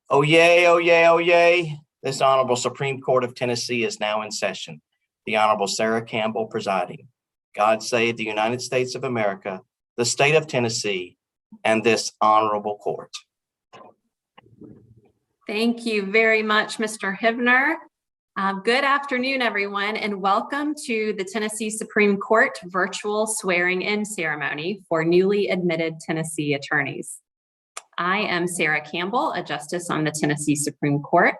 Oh, yay, oh, yay, oh, yay. This Honorable Supreme Court of Tennessee is now in session. The Honorable Sarah Campbell presiding. God save the United States of America, the state of Tennessee, and this honorable court. Thank you very much, Mr. Hivner. Good afternoon, everyone, and welcome to the Tennessee Supreme Court virtual swearing-in ceremony for newly admitted Tennessee attorneys. I am Sarah Campbell, a justice on the Tennessee Supreme Court.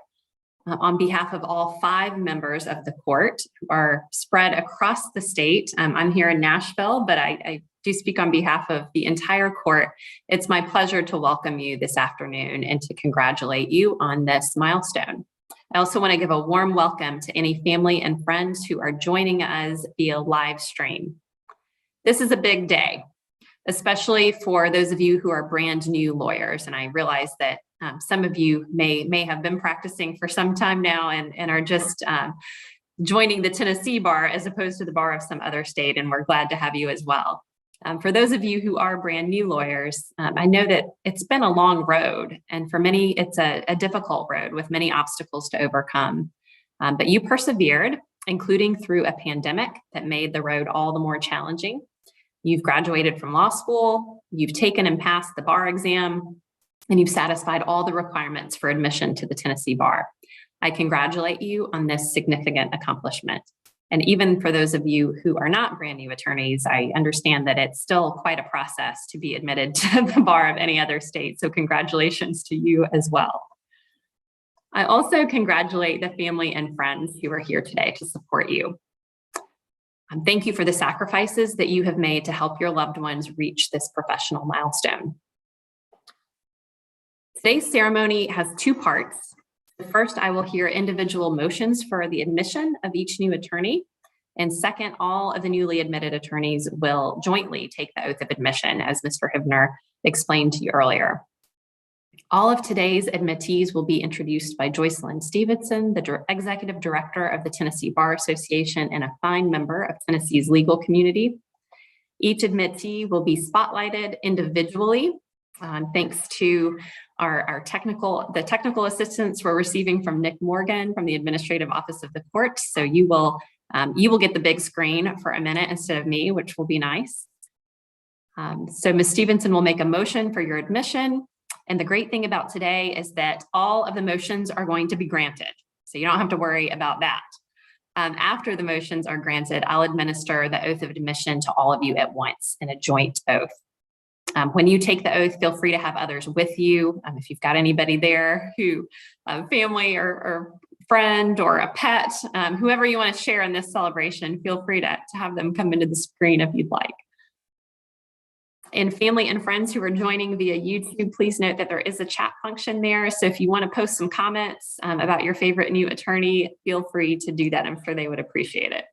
On behalf of all 5 members of the court who are spread across the state, I'm here in Nashville, but I do speak on behalf of the entire court. It's my pleasure to welcome you this afternoon and to congratulate you on this milestone. I also want to give a warm welcome to any family and friends who are joining us via live stream. This is a big day, especially for those of you who are brand new lawyers. And I realize that some of you may have been practicing for some time now and are just joining the Tennessee bar as opposed to the bar of some other state, and we're glad to have you as well. For those of you who are brand new lawyers, I know that it's been a long road, and for many, it's a difficult road with many obstacles to overcome. But you persevered, including through a pandemic that made the road all the more challenging. You've graduated from law school, you've taken and passed the bar exam, and you've satisfied all the requirements for admission to the Tennessee bar. I congratulate you on this significant accomplishment. And even for those of you who are not brand new attorneys, I understand that it's still quite a process to be admitted to the bar of any other state. So congratulations to you as well. I also congratulate the family and friends who are here today to support you. Thank you for the sacrifices that you have made to help your loved ones reach this professional milestone. Today's ceremony has 2 parts. First, I will hear individual motions for the admission of each new attorney. And second, all of the newly admitted attorneys will jointly take the oath of admission, as Mr. Hivner explained to you earlier. All of today's admittees will be introduced by Joycelyn Stevenson, the Executive Director of the Tennessee Bar Association and a fine member of Tennessee's legal community. Each admittee will be spotlighted individually, thanks to the technical assistance we're receiving from Nick Morgan from the Administrative Office of the Court. So you will get the big screen for a minute instead of me, which will be nice. So Ms. Stevenson will make a motion for your admission. And the great thing about today is that all of the motions are going to be granted. So you don't have to worry about that. After the motions are granted, I'll administer the oath of admission to all of you at once in a joint oath. When you take the oath, feel free to have others with you. If you've got anybody there who, family or friend or a pet, whoever you want to share in this celebration, feel free to have them come into the screen if you'd like. And family and friends who are joining via YouTube, please note that there is a chat function there. So if you want to post some comments about your favorite new attorney, feel free to do that. I'm sure they would appreciate it.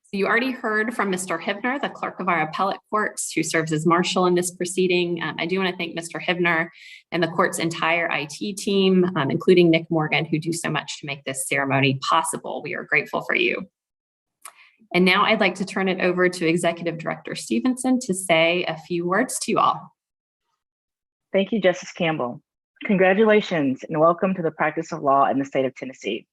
So you already heard from Mr. Hivner, the clerk of our appellate courts, who serves as marshal in this proceeding. I do want to thank Mr. Hivner and the court's entire IT team, including Nick Morgan, who do so much to make this ceremony possible. We are grateful for you. And now I'd like to turn it over to Executive Director Stevenson to say a few words to you all. Thank you, Justice Campbell. Congratulations and welcome to the practice of law in the state of Tennessee.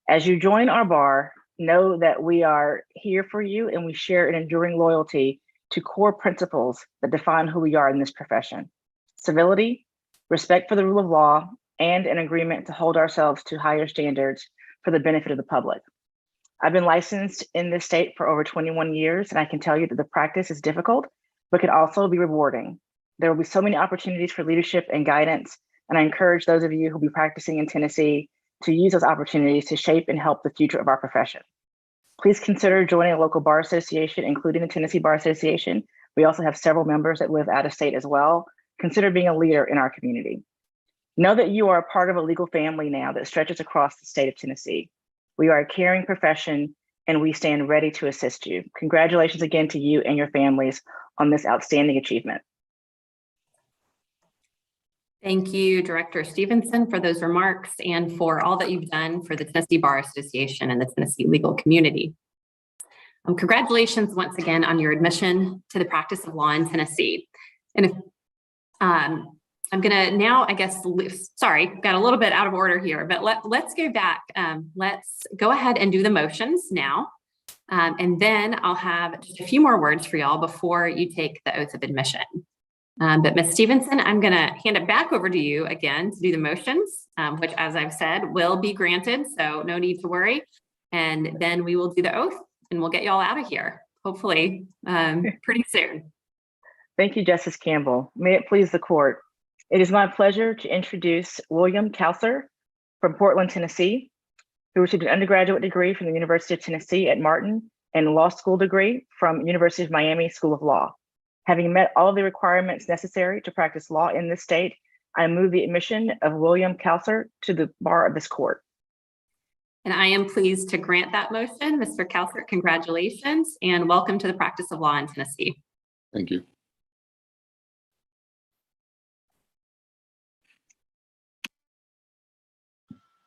As you join our bar, know that we are here for you and we share an enduring loyalty to core principles that define who we are in this profession: civility, respect for the rule of law, and an agreement to hold ourselves to higher standards for the benefit of the public. I've been licensed in this state for over 21 years, and I can tell you that the practice is difficult, but can also be rewarding. There will be so many opportunities for leadership and guidance, and I encourage those of you who will be practicing in Tennessee to use those opportunities to shape and help the future of our profession. Please consider joining a local bar association, including the Tennessee Bar Association. We also have several members that live out of state as well. Consider being a leader in our community. Know that you are a part of a legal family now that stretches across the state of Tennessee. We are a caring profession and we stand ready to assist you. Congratulations again to you and your families on this outstanding achievement. Thank you, Director Stevenson, for those remarks and for all that you've done for the Tennessee Bar Association and the Tennessee legal community. Congratulations once again on your admission to the practice of law in Tennessee. And I'm gonna now, I guess, sorry, got a little bit out of order here, but let's go back. Let's go ahead and do the motions now. And then I'll have just a few more words for y'all before you take the oath of admission. But Ms. Stevenson, I'm gonna hand it back over to you again to do the motions, which, as I've said, will be granted, so no need to worry. And then we will do the oath and we'll get y'all out of here, hopefully pretty soon. Thank you, Justice Campbell. May it please the court. It is my pleasure to introduce William Kalser from Portland, Tennessee, who received an undergraduate degree from the University of Tennessee at Martin and a law school degree from University of Miami School of Law. Having met all the requirements necessary to practice law in this state, I move the admission of William Kalser to the bar of this court. And I am pleased to grant that motion. Mr. Kalser, congratulations and welcome to the practice of law in Tennessee. Thank you.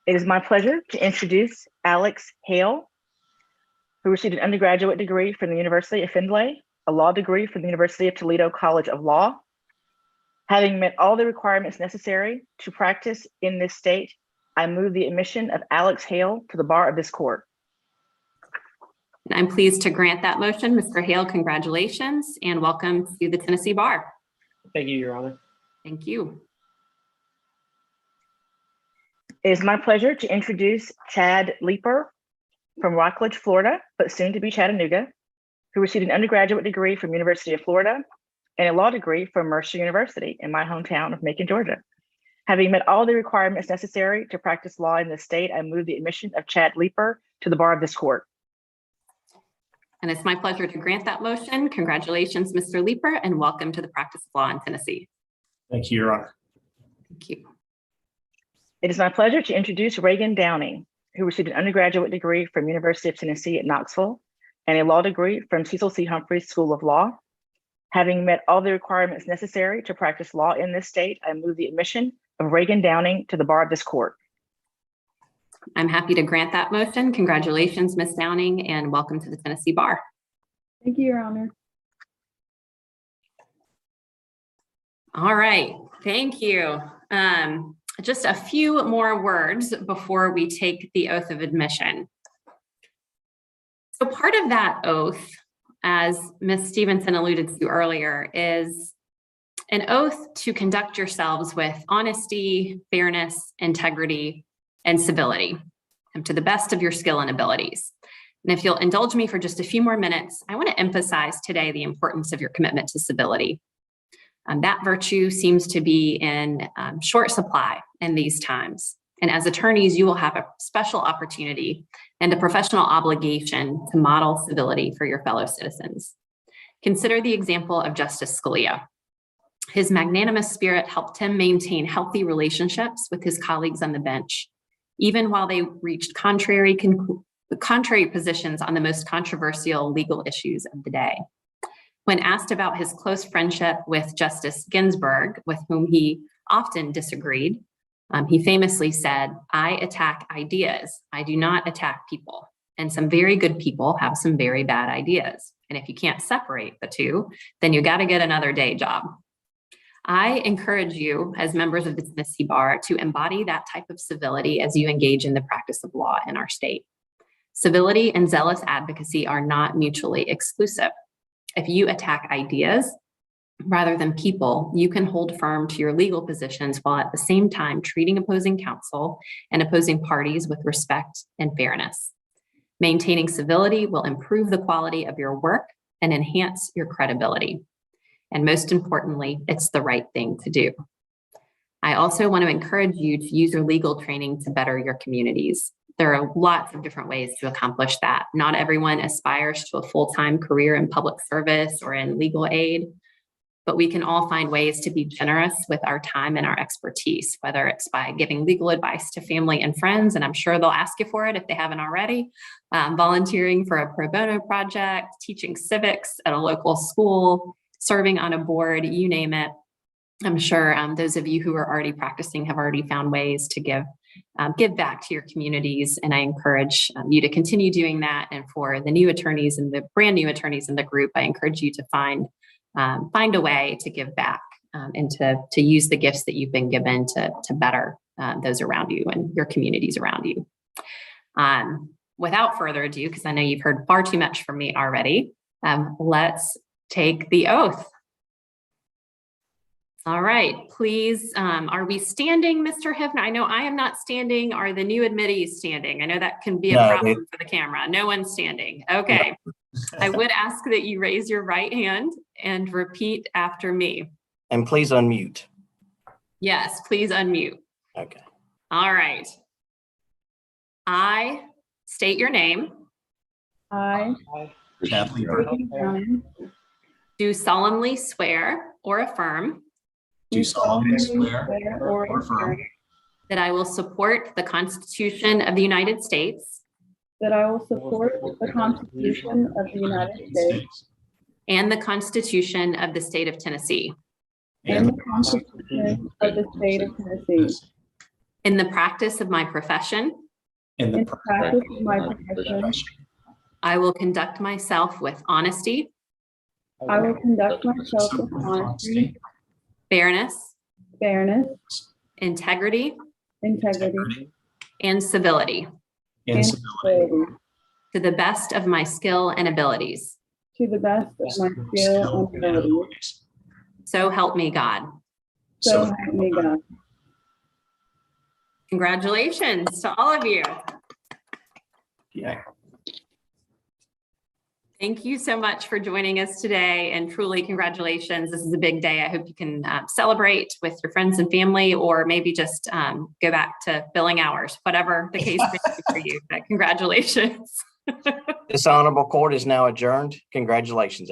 It is my pleasure to introduce Alex Hale, who received an undergraduate degree from the University of Findlay, a law degree from the University of Toledo College of Law. Having met all the requirements necessary to practice in this state, I move the admission of Alex Hale to the bar of this court. And I'm pleased to grant that motion. Mr. Hale, congratulations and welcome to the Tennessee Bar. Thank you, Your Honor. Thank you. It is my pleasure to introduce Chad Leeper from Rockledge, Florida, but soon to be Chattanooga, who received an undergraduate degree from University of Florida and a law degree from Mercer University in my hometown of Macon, Georgia. Having met all the requirements necessary to practice law in this state, I move the admission of Chad Leeper to the bar of this court. And it's my pleasure to grant that motion. Congratulations, Mr. Leeper, and welcome to the practice of law in Tennessee. Thank you, Your Honor. Thank you. It is my pleasure to introduce Reagan Downing, who received an undergraduate degree from University of Tennessee at Knoxville and a law degree from Cecil C. Humphreys School of Law. Having met all the requirements necessary to practice law in this state, I move the admission of Reagan Downing to the bar of this court. I'm happy to grant that motion. Congratulations, Ms. Downing, and welcome to the Tennessee Bar. Thank you, Your Honor. All right, thank you. Just a few more words before we take the oath of admission. So part of that oath, as Ms. Stevenson alluded to earlier, is an oath to conduct yourselves with honesty, fairness, integrity, and civility, and to the best of your skill and abilities. And if you'll indulge me for just a few more minutes, I want to emphasize today the importance of your commitment to civility. That virtue seems to be in short supply in these times. And as attorneys, you will have a special opportunity and a professional obligation to model civility for your fellow citizens. Consider the example of Justice Scalia. His magnanimous spirit helped him maintain healthy relationships with his colleagues on the bench, even while they reached contrary positions on the most controversial legal issues of the day. When asked about his close friendship with Justice Ginsburg, with whom he often disagreed, he famously said, "I attack ideas. I do not attack people. And some very good people have some very bad ideas. And if you can't separate the two, then you got to get another day job." I encourage you as members of the Tennessee Bar to embody that type of civility as you engage in the practice of law in our state. Civility and zealous advocacy are not mutually exclusive. If you attack ideas rather than people, you can hold firm to your legal positions while at the same time treating opposing counsel and opposing parties with respect and fairness. Maintaining civility will improve the quality of your work and enhance your credibility. And most importantly, it's the right thing to do. I also want to encourage you to use your legal training to better your communities. There are lots of different ways to accomplish that. Not everyone aspires to a full-time career in public service or in legal aid, but we can all find ways to be generous with our time and our expertise, whether it's by giving legal advice to family and friends, and I'm sure they'll ask you for it if they haven't already, volunteering for a pro bono project, teaching civics at a local school, serving on a board, you name it. I'm sure those of you who are already practicing have already found ways to give back to your communities. And I encourage you to continue doing that. And for the new attorneys and the brand new attorneys in the group, I encourage you to find a way to give back and to use the gifts that you've been given to better those around you and your communities around you. Without further ado, because I know you've heard far too much from me already, let's take the oath. All right, please, are we standing, Mr. Hivner? I know I am not standing. Are the new admittees standing? I know that can be a No, problem for the camera. No one's standing. Okay. I would ask that you raise your right hand and repeat after me. And please unmute. Yes, please unmute. Okay. All right. I state your name, I, Kathleen Brigham Young, do solemnly swear or affirm do solemnly swear or or affirm that I will support the Constitution of the United States that I will support the Constitution of the United States and the Constitution of the State of Tennessee and the Constitution of the State of Tennessee in the practice of my profession. in in the the practice of my profession. I will conduct myself with honesty, I will conduct myself with honesty, fairness, fairness, integrity, integrity, and civility and and civility civility to the best of my skill and abilities. to the best of my skill and ability. So help me God. So help me God. Congratulations to all of you. Yeah. Thank you so much for joining us today, and truly congratulations. This is a big day. I hope you can celebrate with your friends and family, or maybe just go back to billing hours, whatever the case may be for you. But congratulations. This honorable court is now adjourned. Congratulations.